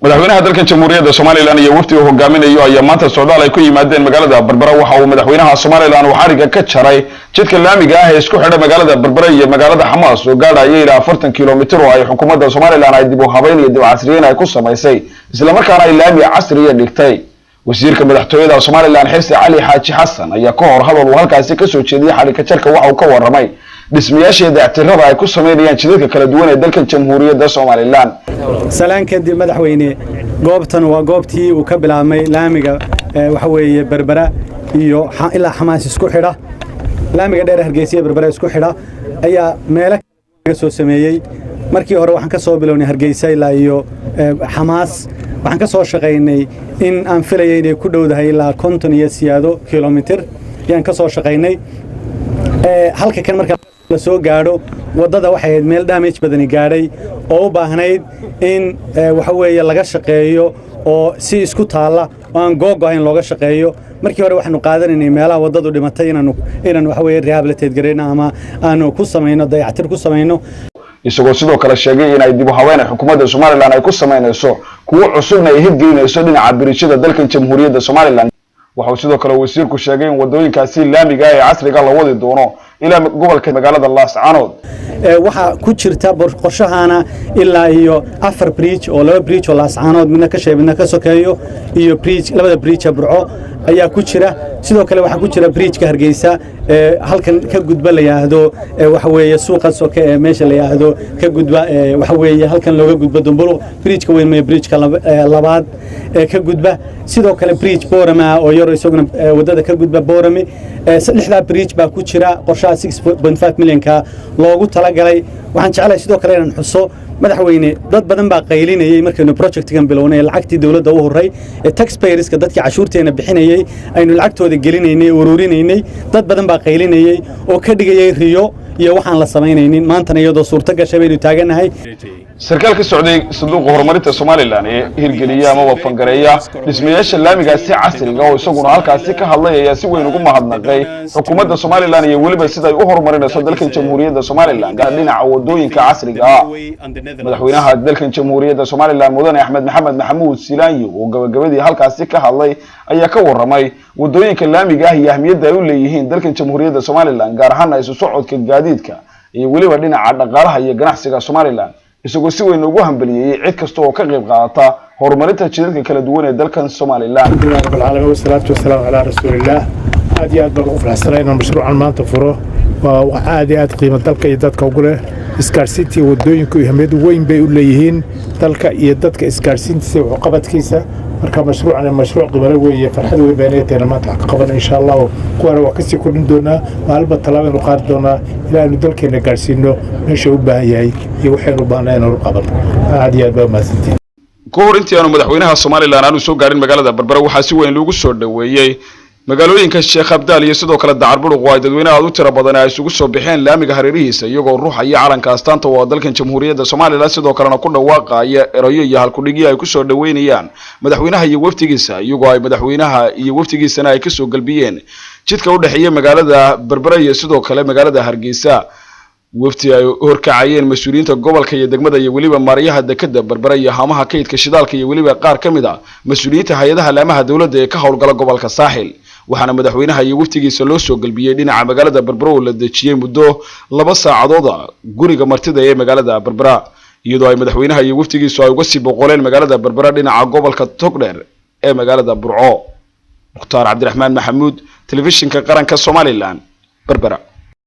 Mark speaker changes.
Speaker 1: madaxweynaha dalka jamhuuriyadda Soomaaliland iyo wafdiga hogaaminayo ayaa maanta socdaal ay ku yimaadeen magaalada Berbera waxa uu madaxweynaha Soomaaliland uu xariga ka jaray jidka laamiga ah ee isku xidha magaalada Berbera iyo magaalada Xamaas oo gaadhaya ilaa 40 kiiloomitir oo ay xukuumadda Soomaaliland ay dib u habeyn iyo dib u casriyeyn ay ku samaysay isla markaana ay laami casri ah dhigtay wasiirka madaxtooyada Soomaaliland Xirsi Cali Xaaji Xasan ayaa ka hor hadal uu halkaasi ka soo jeediyay xariga jarka waxa uu ka waramay dhismayaasha dayactirada ay ku sameeyeen jidadka kala duwan ee dalka jamhuuriyadda Soomaaliland
Speaker 2: salaan kadib madaxweyne goobtan waa goobtii uu ka bilaabmay laamiga waxa weeye Berbera iyo ilaa Xamaas isku xidha laamiga dheer Hargeysa Berbera isku xidha ayaa meel ka soo sameeyay markii hore waxaan ka soo bilownay Hargeysa ilaa iyo Xamaas waxaan ka soo shaqeynay in aan filayay inay ku dhowdahay ilaa 50 iyo siyaado kiiloomitir ayaan ka soo shaqeynay halka kan marka la soo gaadho wadada waxay ahayd meel damage badani gaadhay oo u baahnayd in waxa weeye laga shaqeeyo oo si isku taala oo aan googo'ayn looga shaqeeyo markii hore waxaanu qaadanaynay meelaha wadadu dhimatay inaan waxa weeye rehabilitate gareyno ama aanu ku sameeyno dayactir ku sameeyno
Speaker 1: isagoo sidoo kale sheegay in ay dib u habeyn xukuumadda Soomaaliland ay ku sameynayso kuwa cusubna ay hirgelinayso dhinaca biriishada dalka jamhuuriyadda Soomaaliland waxa sidoo kale wasiirku sheegay in wadooyinkaasi laamiga ee casriga la wadi doono ilaa gobolka magaalada Laascaanood
Speaker 2: waxa ku jirta qorshahana ilaa iyo 4 bridge oo laba bridge oo Laascaanood midna ka sheebina ka sokeeyo iyo bridge labada bridge Burco ayaa ku jira sidoo kale waxa ku jira bridge-ka Hargeysa halkan ka gudba la yaahdo waxa weeye suuqa soke ee meesha la yaahdo ka gudba waxa weeye halkan looga gudbo Dumbulo bridge-ka weyn ee bridge-ka labaad ka gudba sidoo kale bridge Boorama oo yar isaguna wadada ka gudba Boorame saddexda bridge baa ku jira qorshaha 6.5 milyan ka loogu talagalay waxaan jecelahay sidoo kale inaan xuso madaxweyne dad badan baa qaylinayay markaynu project-kan bilownay lacagtii dawladda u horay taxpayers-ka dadkii cashuurteena bixinayay aynu lacagtooda gelinaynay ururinaynay dad badan baa qaylinayay oo ka dhigayay riyo iyo waxaan la sameynaynin maanta iyadoo suurta gashay baynu taaganahay
Speaker 1: sarkaal ka socday sanduuqa horumarinta Soomaaliland ee hirgeliya ama wafangareeya dhismayaasha laamiga si casriga oo isaguna halkaasi ka hadlay ayaa si weyn ugu mahadnaqay xukuumadda Soomaaliland iyo waliba sida ay u horumarinayso dalka jamhuuriyadda Soomaaliland dhinaca wadooyinka casriga ah madaxweynaha dalka jamhuuriyadda Soomaaliland mudane Axmed Maxamed Maxamuud Silaanyo oo gabagabadii halkaasi ka hadlay ayaa ka waramay wadooyinka laamiga ah iyo ahmiyadda ay u leeyihiin dalka jamhuuriyadda Soomaaliland gaar ahaan ay socodka gaadiidka iyo waliba dhinaca dhaqaalaha iyo ganacsiga Soomaaliland isagoo si weyn ugu hambaliyay cid kasta oo ka qayb qaata horumarinta jidadka kala duwan ee dalkan Soomaaliland
Speaker 3: rabbil alamin wasalaatu wasalaamu ala rasuulillah aad iyo aad baan ugu faraxsanahay inaan mashruucan maanta furo waa aad iyo aad qiimo dalka iyo dadka ugu leh isgaarsiinta wadooyinka iyo ahmiyad weyn bay u leeyihiin dalka iyo dadka isgaarsiintiisa iyo qabadkiisa marka mashruucan mashruuc qiimo weyn farxad weyn baan leeyahay maanta ka qaban insha Allah kuwana waa kasii kordhin doonaa maalba talaabada qaad doonaa ilaa inuu dalkeena gaarsiino meesha u baahan yahay iyo waxaynu u baahnayn inuu qaban aad iyo aad baa mahadsantiin
Speaker 1: goor intii aanu madaxweynaha Soomaaliland aanu soo gaarin magaalada Berbera waxa si weyn loogu soo dhaweeyay magaalooyinka Sheekh Abdaal iyo sidoo kale Dacarburuq oo ay dadweynaha aad u tiro badan ay isugu soo bixeen laamiga hareerihiisa iyagoo ruuxaya calanka astaanta oo dalkan jamhuuriyadda Soomaaliland sidoo kalena ku dhawaaqaya erayo iyo halkudhigyo ay ku soo dhaweynayaan madaxweynaha iyo waftigiisa iyagoo ay madaxweynaha iyo waftigiisana ay ka soo galbiyeen jidka u dhaxeeya magaalada Berbera iyo sidoo kale magaalada Hargeysa wafti ay horkacayeen mas'uuliyiinta gobolka iyo degmada iyo waliba maariyaha dekada Berbera iyo haamaha kaydka shidaalka iyo waliba qaar kamid ah mas'uuliyiinta hay'adaha laamaha dawladda ee ka howlgala gobolka Saaxil waxaana madaxweynaha iyo waftigiisa loo soo galbiyay dhinaca magaalada Berbera oo la dejiyay muddo 2 saacadood guriga martida ee magaalada Berbera iyadoo ay madaxweynaha iyo waftigiisu ay uga sii boqoleen magaalada Berbera dhinaca gobolka Togdheer ee magaalada Burco Mukhtaar Cabdiraxmaan Maxamuud telefishinka qaranka Soomaaliland Berbera